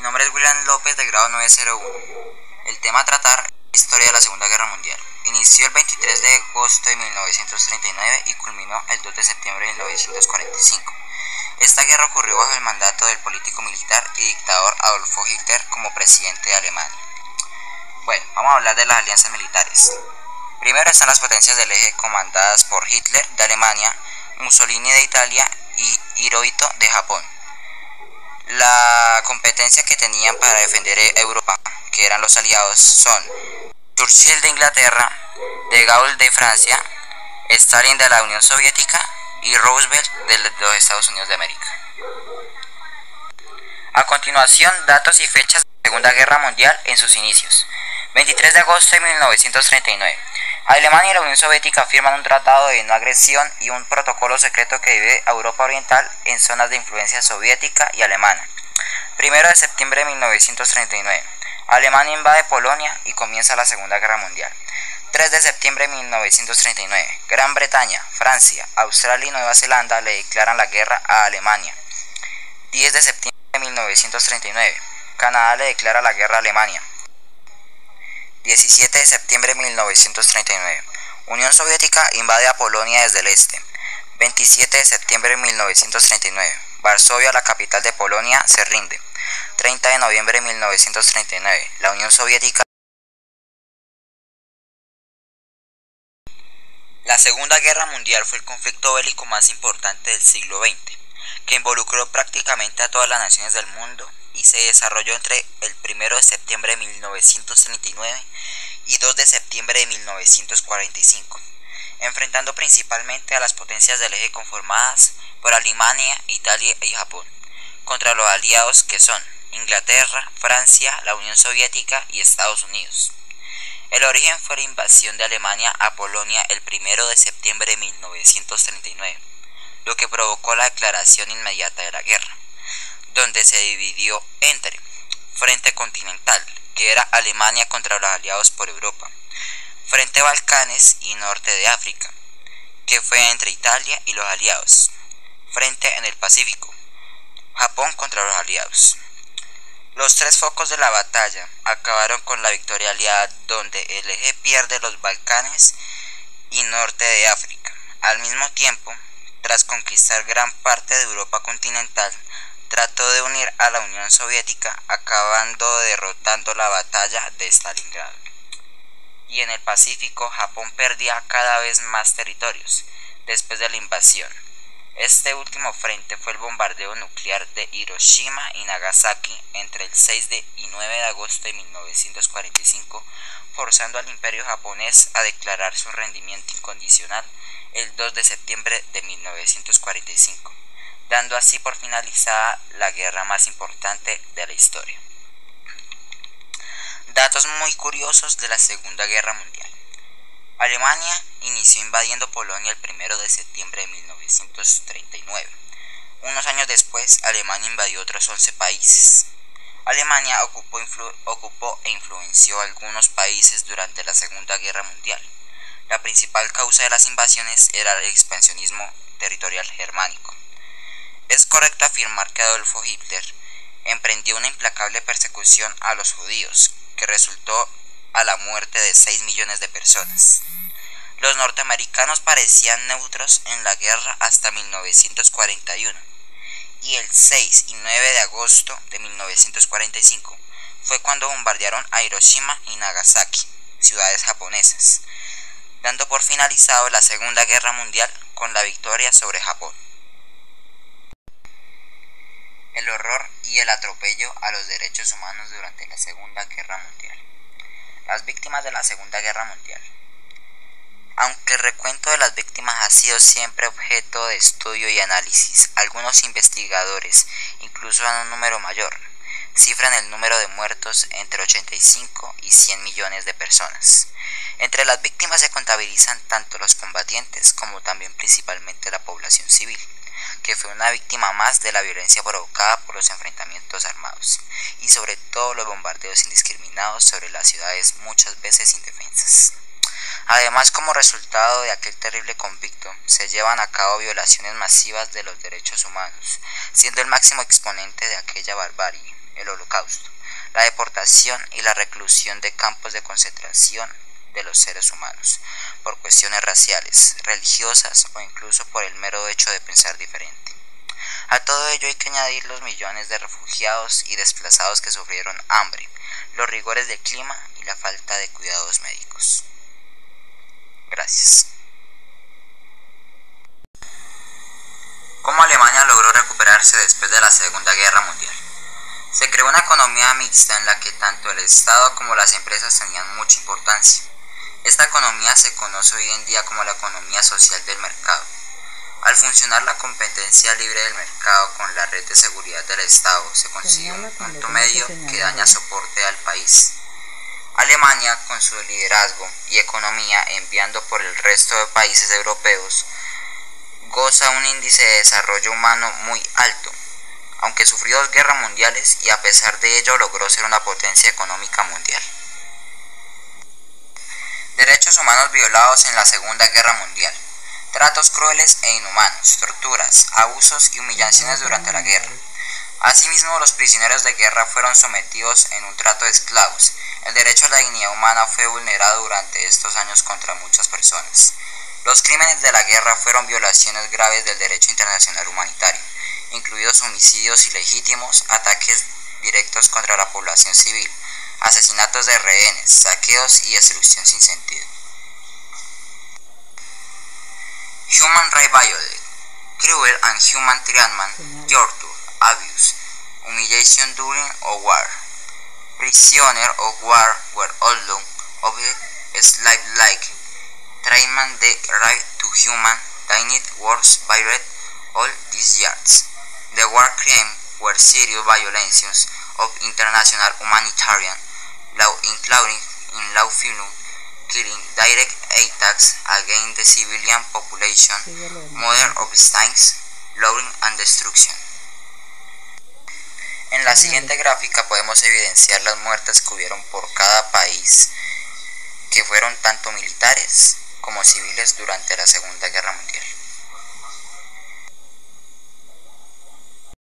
nombre es William López de grado 901. El tema a tratar es la historia de la Segunda Guerra Mundial. Inició el 23 de agosto de 1939 y culminó el 2 de septiembre de 1945. Esta guerra ocurrió bajo el mandato del político militar y dictador Adolfo Hitler como presidente de Alemania. Bueno, vamos a hablar de las alianzas militares. Primero están las potencias del eje comandadas por Hitler de Alemania, Mussolini de Italia y Hirohito de Japón. La competencia que tenían para defender Europa, que eran los aliados, son Churchill de Inglaterra, de Gaulle de Francia, Stalin de la Unión Soviética y Roosevelt de los Estados Unidos de América. A continuación, datos y fechas de la Segunda Guerra Mundial en sus inicios. 23 de agosto de 1939. Alemania y la Unión Soviética firman un tratado de no agresión y un protocolo secreto que divide a Europa Oriental en zonas de influencia soviética y alemana. 1 de septiembre de 1939. Alemania invade Polonia y comienza la Segunda Guerra Mundial. 3 de septiembre de 1939. Gran Bretaña, Francia, Australia y Nueva Zelanda le declaran la guerra a Alemania. 10 de septiembre de 1939. Canadá le declara la guerra a Alemania. 17 de septiembre de 1939. Unión Soviética invade a Polonia desde el este. 27 de septiembre de 1939. Varsovia, la capital de Polonia, se rinde. 30 de noviembre de 1939. La Unión Soviética. La Segunda Guerra Mundial fue el conflicto bélico más importante del siglo XX, que involucró prácticamente a todas las naciones del mundo y se desarrolló entre el 1 de septiembre de 1939 y 2 de septiembre de 1945, enfrentando principalmente a las potencias del eje conformadas por Alemania, Italia y Japón, contra los aliados que son Inglaterra, Francia, la Unión Soviética y Estados Unidos. El origen fue la invasión de Alemania a Polonia el 1 de septiembre de 1939, lo que provocó la declaración inmediata de la guerra, donde se dividió entre Frente Continental, que era Alemania contra los aliados por Europa, Frente Balcanes y Norte de África, que fue entre Italia y los aliados, Frente en el Pacífico, Japón contra los aliados. Los tres focos de la batalla acabaron con la victoria aliada, donde el eje pierde los Balcanes y Norte de África. Al mismo tiempo, tras conquistar gran parte de Europa continental, trató de unir a la Unión Soviética, acabando derrotando la batalla de Stalingrado. Y en el Pacífico, Japón perdía cada vez más territorios después de la invasión. Este último frente fue el bombardeo nuclear de Hiroshima y Nagasaki entre el 6 y 9 de agosto de 1945, forzando al Imperio japonés a declarar su rendimiento incondicional el 2 de septiembre de 1945, dando así por finalizada la guerra más importante de la historia. Datos muy curiosos de la Segunda Guerra Mundial. Alemania inició invadiendo Polonia el 1 de septiembre de 1939. Unos años después, Alemania invadió otros 11 países. Alemania ocupó e influenció a algunos países durante la Segunda Guerra Mundial. La principal causa de las invasiones era el expansionismo territorial germánico. Es correcto afirmar que Adolfo Hitler emprendió una implacable persecución a los judíos, que resultó a la muerte de 6 millones de personas. Los norteamericanos parecían neutros en la guerra hasta 1941, y el 6 y 9 de agosto de 1945 fue cuando bombardearon a Hiroshima y Nagasaki, ciudades japonesas, dando por finalizado la Segunda Guerra Mundial con la victoria sobre Japón. El horror y el atropello a los derechos humanos durante la Segunda Guerra Mundial. Las víctimas de la Segunda Guerra Mundial. Aunque el recuento de las víctimas ha sido siempre objeto de estudio y análisis, algunos investigadores incluso dan un número mayor, cifran el número de muertos entre 85 y 100 millones de personas. Entre las víctimas se contabilizan tanto los combatientes como también principalmente la población civil, que fue una víctima más de la violencia provocada por los enfrentamientos armados, y sobre todo los bombardeos indiscriminados sobre las ciudades muchas veces indefensas. Además, como resultado de aquel terrible conflicto, se llevan a cabo violaciones masivas de los derechos humanos, siendo el máximo exponente de aquella barbarie el Holocausto, la deportación y la reclusión de campos de concentración de los seres humanos, por cuestiones raciales, religiosas o incluso por el mero hecho de pensar diferente. A todo ello hay que añadir los millones de refugiados y desplazados que sufrieron hambre, los rigores del clima y la falta de cuidados médicos. Gracias. ¿Cómo Alemania logró recuperarse después de la Segunda Guerra Mundial? Se creó una economía mixta en la que tanto el Estado como las empresas tenían mucha importancia. Esta economía se conoce hoy en día como la economía social del mercado. Al funcionar la competencia libre del mercado con la red de seguridad del Estado, se consiguió un punto medio que daña soporte al país. Alemania, con su liderazgo y economía enviando por el resto de países europeos, goza un índice de desarrollo humano muy alto, aunque sufrió 2 guerras mundiales y a pesar de ello logró ser una potencia económica mundial. Derechos humanos violados en la Segunda Guerra Mundial. Tratos crueles e inhumanos, torturas, abusos y humillaciones durante la guerra. Asimismo, los prisioneros de guerra fueron sometidos en un trato de esclavos. El derecho a la dignidad humana fue vulnerado durante estos años contra muchas personas. Los crímenes de la guerra fueron violaciones graves del derecho internacional humanitario, incluidos homicidios ilegítimos, ataques directos contra la población civil, asesinatos de rehenes, saqueos y destrucción sin sentido. Human Rights Violation, Cruel and Human Treatment, Torture, Abuse, Humiliation during war. Prisoners of war were allowed of slave-like treatment, the right to human dignity was violated all these years. The war crimes were serious violations of international humanitarian law, including unlawful killing, direct attacks against the civilian population, murder of states, looting and destruction. En la siguiente gráfica podemos evidenciar las muertes que hubieron por cada país, que fueron tanto militares como civiles durante la Segunda Guerra Mundial.